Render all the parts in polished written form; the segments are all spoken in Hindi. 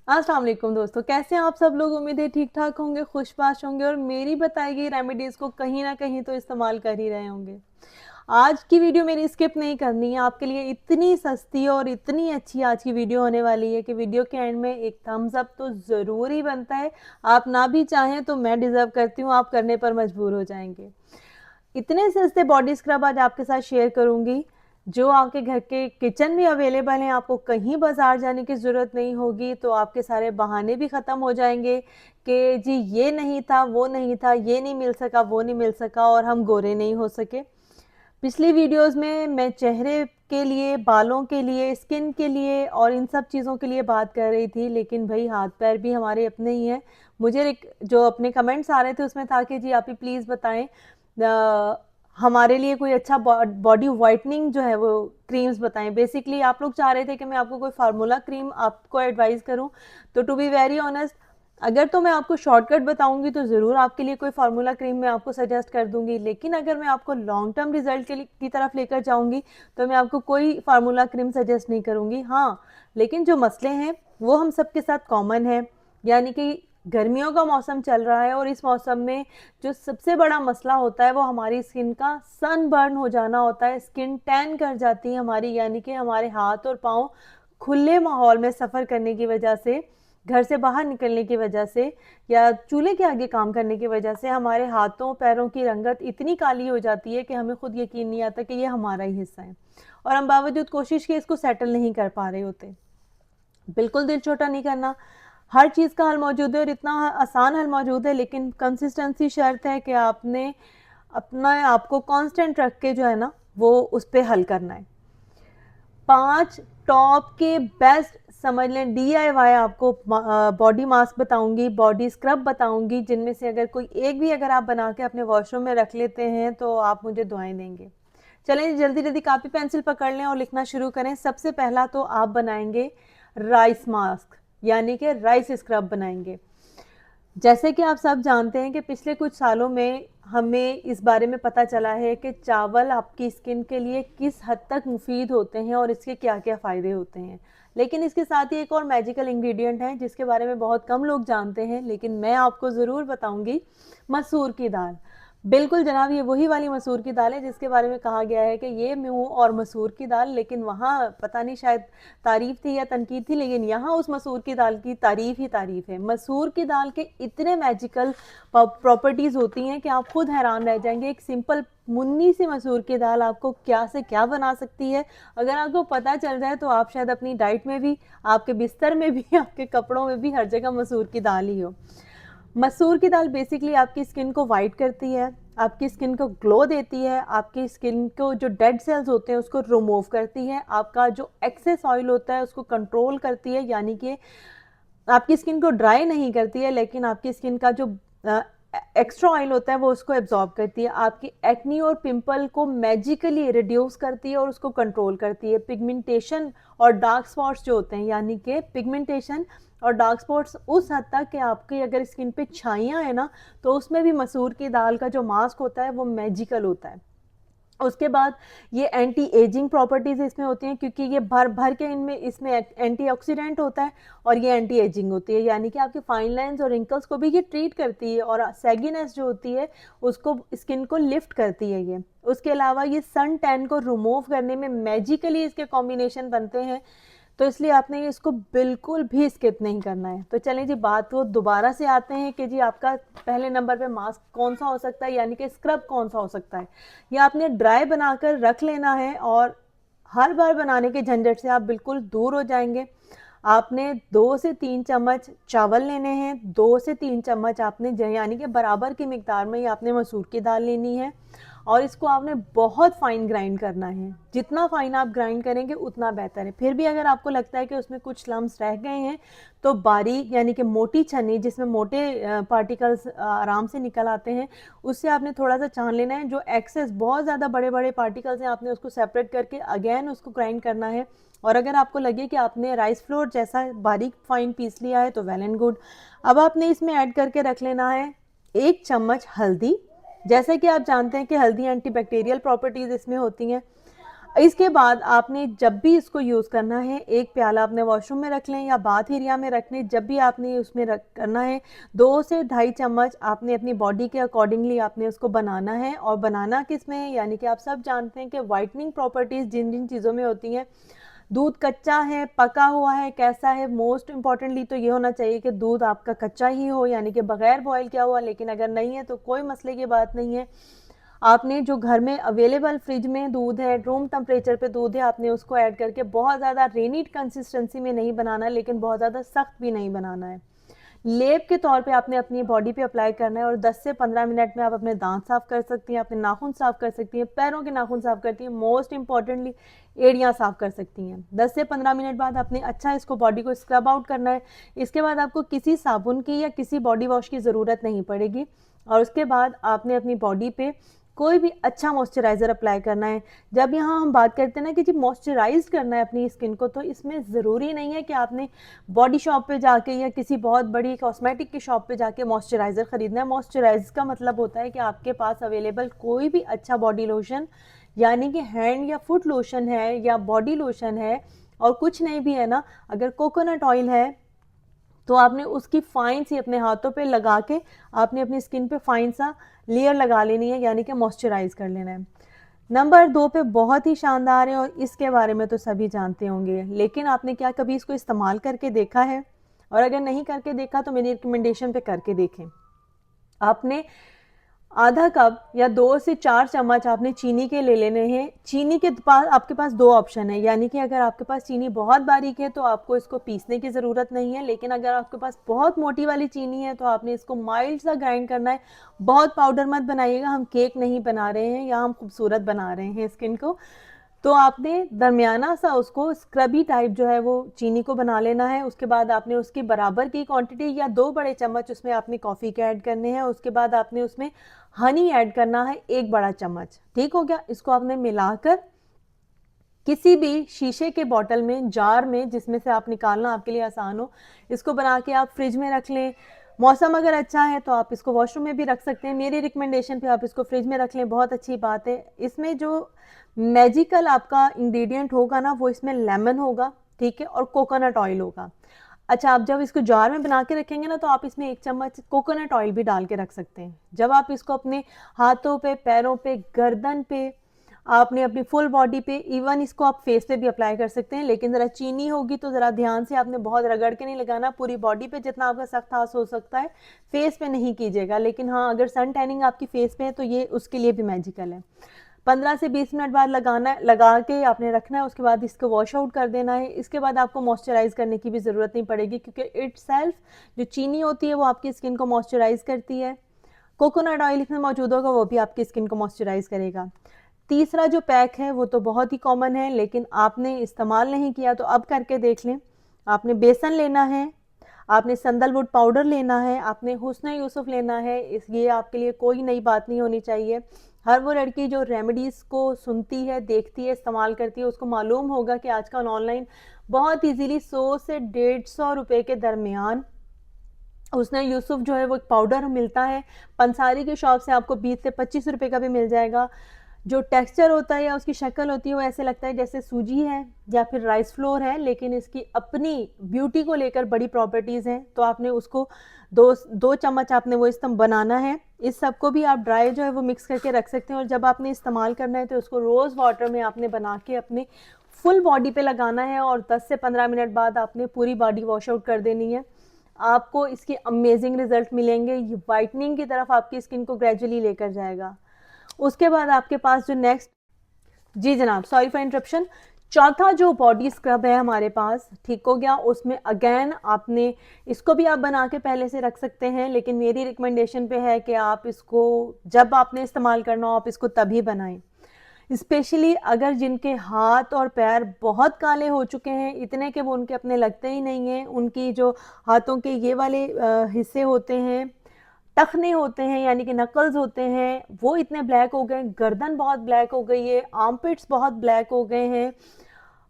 अस्सलाम वालेकुम दोस्तों, कैसे हैं आप सब लोग। उम्मीद है ठीक ठाक होंगे, खुशबाश होंगे और मेरी बताई गई रेमेडीज़ को कहीं ना कहीं तो इस्तेमाल कर ही रहे होंगे। आज की वीडियो मेरी स्किप नहीं करनी है, आपके लिए इतनी सस्ती और इतनी अच्छी आज की वीडियो होने वाली है कि वीडियो के एंड में एक थम्स अप तो ज़रूर ही बनता है। आप ना भी चाहें तो मैं डिज़र्व करती हूँ, आप करने पर मजबूर हो जाएंगे। इतने सस्ते बॉडी स्क्रब आज आपके साथ शेयर करूंगी जो आपके घर के किचन में अवेलेबल हैं। आपको कहीं बाजार जाने की ज़रूरत नहीं होगी, तो आपके सारे बहाने भी ख़त्म हो जाएंगे कि जी ये नहीं था, वो नहीं था, ये नहीं मिल सका, वो नहीं मिल सका और हम गोरे नहीं हो सके। पिछली वीडियोस में मैं चेहरे के लिए, बालों के लिए, स्किन के लिए और इन सब चीज़ों के लिए बात कर रही थी, लेकिन भाई हाथ पैर भी हमारे अपने ही हैं। मुझे जो अपने कमेंट्स आ रहे थे उसमें था कि जी आप ही प्लीज़ बताएं हमारे लिए कोई अच्छा बॉडी वाइटनिंग जो है वो क्रीम्स बताएं। बेसिकली आप लोग चाह रहे थे कि मैं आपको कोई फार्मूला क्रीम आपको एडवाइस करूं, तो टू बी वेरी ऑनेस्ट, अगर तो मैं आपको शॉर्टकट बताऊंगी तो ज़रूर आपके लिए कोई फार्मूला क्रीम मैं आपको सजेस्ट कर दूंगी, लेकिन अगर मैं आपको लॉन्ग टर्म रिजल्ट की तरफ लेकर जाऊंगी तो मैं आपको कोई फार्मूला क्रीम सजेस्ट नहीं करूंगी। हाँ, लेकिन जो मसले हैं वो हम सबके साथ कॉमन है। यानी कि गर्मियों का मौसम चल रहा है और इस मौसम में जो सबसे बड़ा मसला होता है वो हमारी स्किन का सनबर्न हो जाना होता है। स्किन टैन कर जाती है हमारी, यानी कि हमारे हाथ और पाँव खुले माहौल में सफ़र करने की वजह से, घर से बाहर निकलने की वजह से या चूल्हे के आगे काम करने की वजह से हमारे हाथों पैरों की रंगत इतनी काली हो जाती है कि हमें खुद यकीन नहीं आता कि ये हमारा ही हिस्सा है और हम बावजूद कोशिश के इसको सेटल नहीं कर पा रहे होते। बिल्कुल दिल छोटा नहीं करना, हर चीज़ का हल मौजूद है और इतना आसान हल मौजूद है, लेकिन कंसिस्टेंसी शर्त है कि आपने अपना आपको कांस्टेंट रख के जो है ना वो उस पर हल करना है। 5 टॉप के बेस्ट समझ लें DIY आपको बॉडी मास्क बताऊंगी, बॉडी स्क्रब बताऊंगी, जिनमें से अगर कोई एक भी अगर आप बना के अपने वॉशरूम में रख लेते हैं तो आप मुझे दुआएं देंगे। चलें जल्दी जल्दी कापी पेंसिल पकड़ लें और लिखना शुरू करें। सबसे पहला तो आप बनाएंगे राइस मास्क, यानी कि राइस स्क्रब बनाएंगे। जैसे कि आप सब जानते हैं कि पिछले कुछ सालों में हमें इस बारे में पता चला है कि चावल आपकी स्किन के लिए किस हद तक मुफीद होते हैं और इसके क्या क्या फ़ायदे होते हैं। लेकिन इसके साथ ही एक और मैजिकल इंग्रेडिएंट है जिसके बारे में बहुत कम लोग जानते हैं, लेकिन मैं आपको ज़रूर बताऊंगी। मसूर की दाल। बिल्कुल जनाब, ये वही वाली मसूर की दाल है जिसके बारे में कहा गया है कि ये मूंग और मसूर की दाल, लेकिन वहाँ पता नहीं शायद तारीफ थी या तनकीद थी, लेकिन यहाँ उस मसूर की दाल की तारीफ ही तारीफ है। मसूर की दाल के इतने मैजिकल प्रॉपर्टीज़ होती हैं कि आप खुद हैरान रह जाएंगे। एक सिंपल मुन्नी सी मसूर की दाल आपको क्या से क्या बना सकती है। अगर आपको पता चल जाए तो आप शायद अपनी डाइट में भी, आपके बिस्तर में भी, आपके कपड़ों में भी हर जगह मसूर की दाल ही हो। मसूर की दाल बेसिकली आपकी स्किन को वाइट करती है, आपकी स्किन को ग्लो देती है, आपकी स्किन को जो डेड सेल्स होते हैं उसको रिमूव करती है, आपका जो एक्सेस ऑयल होता है उसको कंट्रोल करती है, यानी कि आपकी स्किन को ड्राई नहीं करती है, लेकिन आपकी स्किन का जो एक्स्ट्रा ऑयल होता है वो उसको एब्जॉर्ब करती है। आपकी एक्नी और पिंपल को मैजिकली रिड्यूस करती है और उसको कंट्रोल करती है। पिगमेंटेशन और डार्क स्पॉट्स जो होते हैं, यानी कि पिगमेंटेशन और डार्क स्पॉट्स उस हद तक कि आपकी अगर स्किन पे छाइयाँ है ना, तो उसमें भी मसूर की दाल का जो मास्क होता है वो मैजिकल होता है। उसके बाद ये एंटी एजिंग प्रॉपर्टीज़ इसमें होती हैं, क्योंकि ये भर भर के इनमें इसमें एंटीऑक्सीडेंट होता है और ये एंटी एजिंग होती है, यानी कि आपके फाइन लाइंस और रिंकल्स को भी ये ट्रीट करती है और सैगीनेस जो होती है उसको, स्किन को लिफ्ट करती है ये। उसके अलावा ये सन टैन को रिमूव करने में मैजिकली इसके कॉम्बिनेशन बनते हैं, तो इसलिए आपने इसको बिल्कुल भी स्किप नहीं करना है। तो चलें जी, बात वो दोबारा से आते हैं कि जी आपका पहले नंबर पे मास्क कौन सा हो सकता है, यानी कि स्क्रब कौन सा हो सकता है। ये आपने ड्राई बनाकर रख लेना है और हर बार बनाने के झंझट से आप बिल्कुल दूर हो जाएंगे। आपने 2 से 3 चम्मच चावल लेने हैं, 2 से 3 चम्मच आपने यानी कि बराबर की मिकदार में ही आपने मसूर की दाल लेनी है और इसको आपने बहुत फाइन ग्राइंड करना है। जितना फाइन आप ग्राइंड करेंगे उतना बेहतर है। फिर भी अगर आपको लगता है कि उसमें कुछ लम्स रह गए हैं तो बारीक यानी कि मोटी छन्नी जिसमें मोटे पार्टिकल्स आराम से निकल आते हैं, उससे आपने थोड़ा सा छान लेना है। जो एक्सेस बहुत ज़्यादा बड़े बड़े पार्टिकल्स हैं आपने उसको सेपरेट करके अगेन उसको ग्राइंड करना है। और अगर आपको लगे कि आपने राइस फ्लोर जैसा बारीक फाइन पीस लिया है तो वेल एंड गुड। अब आपने इसमें ऐड करके रख लेना है 1 चम्मच हल्दी। जैसे कि आप जानते हैं कि हल्दी एंटीबैक्टीरियल प्रॉपर्टीज़ इसमें होती हैं। इसके बाद आपने जब भी इसको यूज़ करना है, एक प्याला अपने वॉशरूम में रख लें या बाथ एरिया में रख लें। जब भी आपने उसमें रख करना है 2 से ढाई चम्मच आपने अपनी बॉडी के अकॉर्डिंगली आपने उसको बनाना है। और बनाना किस में है, यानी कि आप सब जानते हैं कि वाइटनिंग प्रॉपर्टीज़ जिन जिन चीज़ों में होती हैं, दूध कच्चा है, पका हुआ है, कैसा है। मोस्ट इम्पॉर्टेंटली तो ये होना चाहिए कि दूध आपका कच्चा ही हो, यानी कि बगैर बॉयल किया हुआ। लेकिन अगर नहीं है तो कोई मसले की बात नहीं है, आपने जो घर में अवेलेबल फ्रिज में दूध है, रूम टेम्परेचर पे दूध है, आपने उसको ऐड करके बहुत ज़्यादा रेनी कंसिस्टेंसी में नहीं बनाना, लेकिन बहुत ज़्यादा सख्त भी नहीं बनाना है। लेप के तौर पे आपने अपनी बॉडी पे अप्लाई करना है और 10 से 15 मिनट में आप अपने दांत साफ कर सकती हैं, अपने नाखून साफ कर सकती हैं, पैरों के नाखून साफ करती हैं, मोस्ट इंपॉर्टेंटली एड़ियाँ साफ कर सकती हैं। 10 से 15 मिनट बाद आपने अच्छा इसको बॉडी को स्क्रब आउट करना है। इसके बाद आपको किसी साबुन की या किसी बॉडी वॉश की ज़रूरत नहीं पड़ेगी। और उसके बाद आपने अपनी बॉडी पे कोई भी अच्छा मॉइस्चराइज़र अप्लाई करना है। जब यहाँ हम बात करते हैं ना कि जी मॉइस्चराइज करना है अपनी स्किन को, तो इसमें ज़रूरी नहीं है कि आपने बॉडी शॉप पे जाके या किसी बहुत बड़ी कॉस्मेटिक की शॉप पे जाके मॉइस्चराइज़र ख़रीदना है। मॉइस्चराइज़ का मतलब होता है कि आपके पास अवेलेबल कोई भी अच्छा बॉडी लोशन, यानी कि हैंड या फुट लोशन है या बॉडी लोशन है, और कुछ नहीं भी है ना, अगर कोकोनट ऑयल है तो आपने उसकी फाइन सी अपने हाथों पे लगा के आपने अपनी स्किन पे फाइन सा लेयर लगा लेनी है, यानी कि मॉइस्चराइज कर लेना है। नंबर 2 पे बहुत ही शानदार है और इसके बारे में तो सभी जानते होंगे, लेकिन आपने क्या कभी इसको इस्तेमाल करके देखा है? और अगर नहीं करके देखा तो मेरी रिकमेंडेशन पे करके देखें। आपने आधा कप या 2 से 4 चम्मच आपने चीनी के ले लेने हैं। चीनी के पास आपके पास 2 ऑप्शन है, यानी कि अगर आपके पास चीनी बहुत बारीक है तो आपको इसको पीसने की ज़रूरत नहीं है, लेकिन अगर आपके पास बहुत मोटी वाली चीनी है तो आपने इसको माइल्ड सा ग्राइंड करना है। बहुत पाउडर मत बनाइएगा, हम केक नहीं बना रहे हैं या हम खूबसूरत बना रहे हैं स्किन को। तो आपने दरमियाना सा उसको स्क्रबी टाइप जो है वो चीनी को बना लेना है। उसके बाद आपने उसकी बराबर की क्वांटिटी या 2 बड़े चम्मच उसमें आपने कॉफ़ी के ऐड करने हैं। उसके बाद आपने उसमें हनी ऐड करना है 1 बड़ा चम्मच। ठीक हो गया? इसको आपने मिलाकर किसी भी शीशे के बॉटल में, जार में, जिसमें से आप निकालना आपके लिए आसान हो, इसको बना के आप फ्रिज में रख लें। मौसम अगर अच्छा है तो आप इसको वॉशरूम में भी रख सकते हैं। मेरी रिकमेंडेशन पे आप इसको फ्रिज में रख लें, बहुत अच्छी बात है। इसमें जो मैजिकल आपका इंग्रेडिएंट होगा ना, वो इसमें लेमन होगा, ठीक है, और कोकोनट ऑयल होगा। अच्छा, आप जब इसको जार में बना के रखेंगे ना तो आप इसमें 1 चम्मच कोकोनट ऑयल भी डाल के रख सकते हैं। जब आप इसको अपने हाथों पे, पैरों पे, गर्दन पे, आपने अपनी फुल बॉडी पे, इवन इसको आप फेस पे भी अप्लाई कर सकते हैं, लेकिन ज़रा चीनी होगी तो ज़रा ध्यान से, आपने बहुत रगड़ के नहीं लगाना, पूरी बॉडी पे जितना आपका सख्त हाथ हो सकता है, फेस पे नहीं कीजिएगा। लेकिन हाँ, अगर सन टैनिंग आपकी फेस पे है तो ये उसके लिए भी मैजिकल है। 15 से 20 मिनट बाद लगा के आपने रखना है। उसके बाद इसको वॉश आउट कर देना है। इसके बाद आपको मॉइस्चराइज करने की भी ज़रूरत नहीं पड़ेगी, क्योंकि इटसेल्फ जो चीनी होती है वो आपकी स्किन को मॉइस्चराइज करती है। कोकोनट ऑयल इसमें मौजूद होगा, वो भी आपकी स्किन को मॉइस्चराइज करेगा। तीसरा जो पैक है वो तो बहुत ही कॉमन है, लेकिन आपने इस्तेमाल नहीं किया तो अब करके देख लें। आपने बेसन लेना है, आपने संदलवुड पाउडर लेना है, आपने हुस्न यूसुफ लेना है। ये आपके लिए कोई नई बात नहीं होनी चाहिए। हर वो लड़की जो रेमेडीज़ को सुनती है, देखती है, इस्तेमाल करती है, उसको मालूम होगा कि आजकल ऑनलाइन बहुत इजीली 100 से 150 रुपए के दरमियान हुस्न यूसुफ जो है वो एक पाउडर मिलता है। पंसारी की शॉप से आपको 20 से 25 रुपए का भी मिल जाएगा। जो टेक्सचर होता है या उसकी शक्ल होती है वो ऐसे लगता है जैसे सूजी है या फिर राइस फ्लोर है, लेकिन इसकी अपनी ब्यूटी को लेकर बड़ी प्रॉपर्टीज़ हैं। तो आपने उसको 2 चम्मच आपने वो इस्तेमाल बनाना है। इस सबको भी आप ड्राई जो है वो मिक्स करके रख सकते हैं, और जब आपने इस्तेमाल करना है तो उसको रोज़ वाटर में आपने बना के अपने फुल बॉडी पे लगाना है, और 10 से 15 मिनट बाद आपने पूरी बॉडी वॉश आउट कर देनी है। आपको इसके अमेजिंग रिजल्ट मिलेंगे। ये वाइटनिंग की तरफ आपकी स्किन को ग्रेजुअली लेकर जाएगा। उसके बाद आपके पास जो नेक्स्ट, जी जनाब, सॉरी फॉर इंटरप्शन, चौथा जो बॉडी स्क्रब है हमारे पास, ठीक हो गया, उसमें अगेन आपने इसको भी आप बना के पहले से रख सकते हैं, लेकिन मेरी रिकमेंडेशन पे है कि आप इसको जब आपने इस्तेमाल करना हो आप इसको तभी बनाएं। स्पेशली अगर जिनके हाथ और पैर बहुत काले हो चुके हैं, इतने कि वो उनके अपने लगते ही नहीं हैं, उनकी जो हाथों के ये वाले हिस्से होते हैं, टखने होते हैं, यानी कि नकल्स होते हैं, वो इतने ब्लैक हो गए, गर्दन बहुत ब्लैक हो गई है, आर्मपिट्स बहुत ब्लैक हो गए हैं,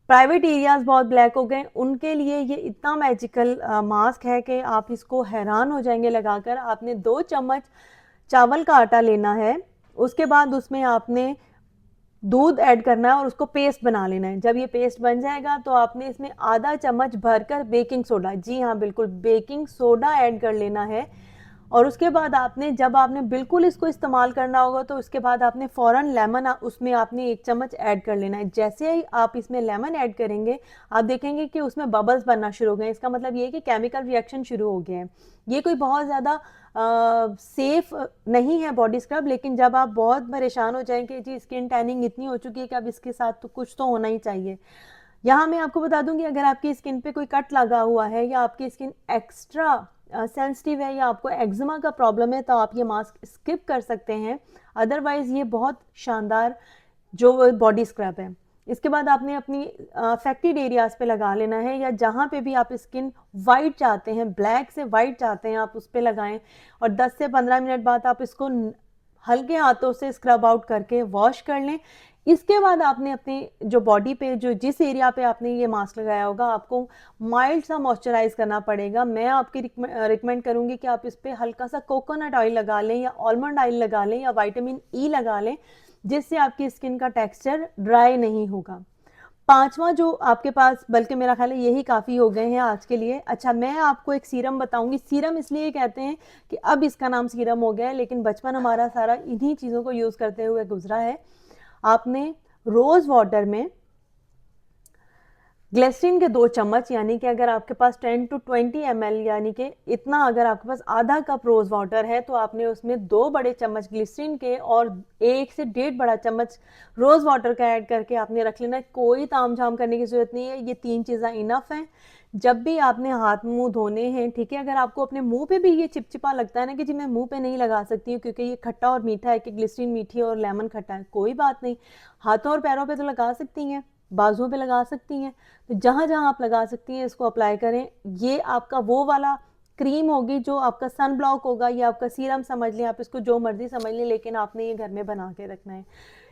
प्राइवेट एरियाज बहुत ब्लैक हो गए, उनके लिए ये इतना मैजिकल मास्क है कि आप इसको हैरान हो जाएंगे लगाकर। आपने 2 चम्मच चावल का आटा लेना है। उसके बाद उसमें आपने दूध ऐड करना है और उसको पेस्ट बना लेना है। जब ये पेस्ट बन जाएगा तो आपने इसमें आधा चम्मच भरकर बेकिंग सोडा, जी हाँ बिल्कुल बेकिंग सोडा ऐड कर लेना है। और उसके बाद आपने जब आपने बिल्कुल इसको इस्तेमाल करना होगा तो उसके बाद आपने फ़ौरन लेमन उसमें आपने 1 चम्मच ऐड कर लेना है। जैसे ही आप इसमें लेमन ऐड करेंगे आप देखेंगे कि उसमें बबल्स बनना शुरू हो गए। इसका मतलब ये है कि केमिकल रिएक्शन शुरू हो गए हैं। ये कोई बहुत ज़्यादा सेफ नहीं है बॉडी स्क्रब, लेकिन जब आप बहुत परेशान हो जाएं कि जी स्किन टैनिंग इतनी हो चुकी है कि अब इसके साथ तो कुछ तो होना ही चाहिए। यहाँ मैं आपको बता दूंगी अगर आपकी स्किन पे कोई कट लगा हुआ है या आपकी स्किन एक्स्ट्रा सेंसिटिव है या आपको एक्जिमा का प्रॉब्लम है तो आप ये मास्क स्किप कर सकते हैं। अदरवाइज ये बहुत शानदार जो बॉडी स्क्रब है। इसके बाद आपने अपनी अफेक्टेड एरियाज पे लगा लेना है, या जहाँ पे भी आप स्किन वाइट चाहते हैं, ब्लैक से वाइट चाहते हैं, आप उस पर लगाएं और 10 से 15 मिनट बाद आप इसको हल्के हाथों से स्क्रब आउट करके वॉश कर लें। इसके बाद आपने अपने जो बॉडी पे जो जिस एरिया पे आपने ये मास्क लगाया होगा आपको माइल्ड सा मॉइस्चराइज करना पड़ेगा। मैं आपकी रिकमेंड करूंगी कि आप इस पर हल्का सा कोकोनट ऑयल लगा लें या आलमंड ऑयल लगा लें या विटामिन ई लगा लें, जिससे आपकी स्किन का टेक्सचर ड्राई नहीं होगा। पांचवा जो आपके पास, बल्कि मेरा ख्याल है यही काफ़ी हो गए हैं आज के लिए। अच्छा, मैं आपको एक सीरम बताऊंगी। सीरम इसलिए कहते हैं कि अब इसका नाम सीरम हो गया है, लेकिन बचपन हमारा सारा इन्हीं चीज़ों को यूज़ करते हुए गुजरा है। आपने रोज़ वाटर में ग्लिसरीन के 2 चम्मच, यानी कि अगर आपके पास 10 to 20 ml यानी कि इतना, अगर आपके पास आधा कप रोज़ वाटर है तो आपने उसमें 2 बड़े चम्मच ग्लिसरीन के और 1 से 1.5 बड़ा चम्मच रोज़ वाटर का ऐड करके आपने रख लेना है। कोई ताम झाम करने की ज़रूरत नहीं है, ये 3 चीज़ें इनफ हैं। जब भी आपने हाथ मुंह धोने हैं, ठीक है, अगर आपको अपने मुंह पे भी ये चिपचिपा लगता है ना कि जी मैं मुंह पे नहीं लगा सकती हूँ क्योंकि ये खट्टा और मीठा है, कि ग्लिसरीन मीठी है और लेमन खट्टा है, कोई बात नहीं, हाथों और पैरों पे तो लगा सकती हैं, बाजुओं पे लगा सकती हैं। तो जहाँ जहाँ आप लगा सकती हैं इसको अप्लाई करें। ये आपका वो वाला क्रीम होगी जो आपका सन ब्लॉक होगा, या आपका सीरम समझ लें, आप इसको जो मर्जी समझ लें, लेकिन आपने ये घर में बना के रखना है।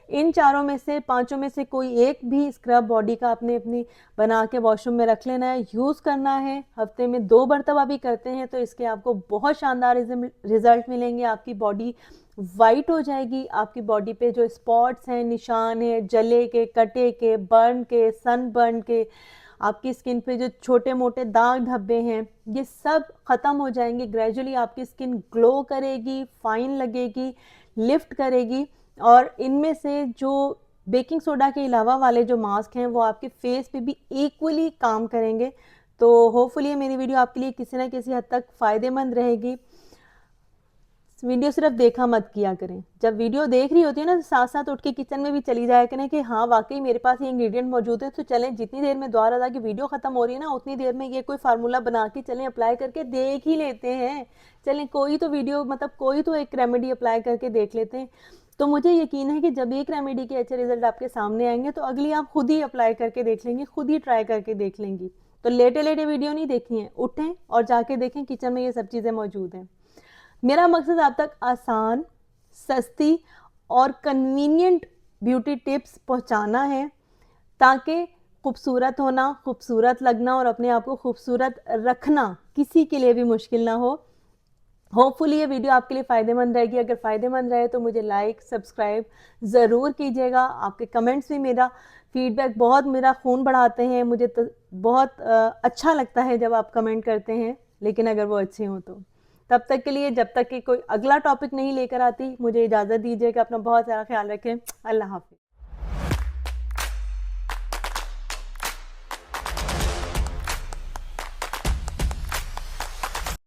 इन चारों में से, पांचों में से कोई एक भी स्क्रब बॉडी का आपने अपनी बना के वॉशरूम में रख लेना है, यूज़ करना है। हफ्ते में 2 मरतबा भी करते हैं तो इसके आपको बहुत शानदार रिजल्ट मिलेंगे। आपकी बॉडी वाइट हो जाएगी, आपकी बॉडी पे जो स्पॉट्स हैं, निशान है जले के, कटे के, बर्न के, सन बर्न के, आपकी स्किन पे जो छोटे मोटे दाग धब्बे हैं, ये सब ख़त्म हो जाएंगे। ग्रेजुअली आपकी स्किन ग्लो करेगी, फाइन लगेगी, लिफ्ट करेगी। और इनमें से जो बेकिंग सोडा के अलावा वाले जो मास्क हैं वो आपके फेस पे भी इक्वली काम करेंगे। तो होपफुली मेरी वीडियो आपके लिए किसी ना किसी हद तक फ़ायदेमंद रहेगी। वीडियो सिर्फ देखा मत किया करें, जब वीडियो देख रही होती है ना तो साथ साथ उठ के किचन में भी चली जाया करें कि हाँ वाकई मेरे पास ये इंग्रेडिएंट मौजूद है, तो चलें जितनी देर में द्वारा था कि वीडियो खत्म हो रही है ना उतनी देर में ये कोई फार्मूला बना के चलें अप्लाई करके देख ही लेते हैं। चलें कोई तो वीडियो, मतलब कोई तो एक रेमेडी अप्लाई करके देख लेते हैं। तो मुझे यकीन है कि जब एक रेमेडी के अच्छे रिजल्ट आपके सामने आएंगे तो अगली आप खुद ही अप्लाई करके देख लेंगे, खुद ही ट्राई करके देख लेंगी। तो लेटे लेटे वीडियो नहीं देखनी है, उठें और जाके देखें किचन में ये सब चीज़ें मौजूद हैं। मेरा मकसद आप तक आसान, सस्ती और कन्वीनियंट ब्यूटी टिप्स पहुंचाना है, ताकि खूबसूरत होना, खूबसूरत लगना और अपने आप को खूबसूरत रखना किसी के लिए भी मुश्किल ना हो। होपफुली ये वीडियो आपके लिए फ़ायदेमंद रहेगी। अगर फ़ायदेमंद रहे तो मुझे लाइक सब्सक्राइब ज़रूर कीजिएगा। आपके कमेंट्स भी मेरा फीडबैक बहुत मेरा खून बढ़ाते हैं। मुझे तो बहुत अच्छा लगता है जब आप कमेंट करते हैं, लेकिन अगर वो अच्छे हों तो। तब तक के लिए, जब तक कि कोई अगला टॉपिक नहीं लेकर आती, मुझे इजाज़त दीजिएगा। अपना बहुत सारा ख्याल रखें। अल्लाह हाफ़िज़।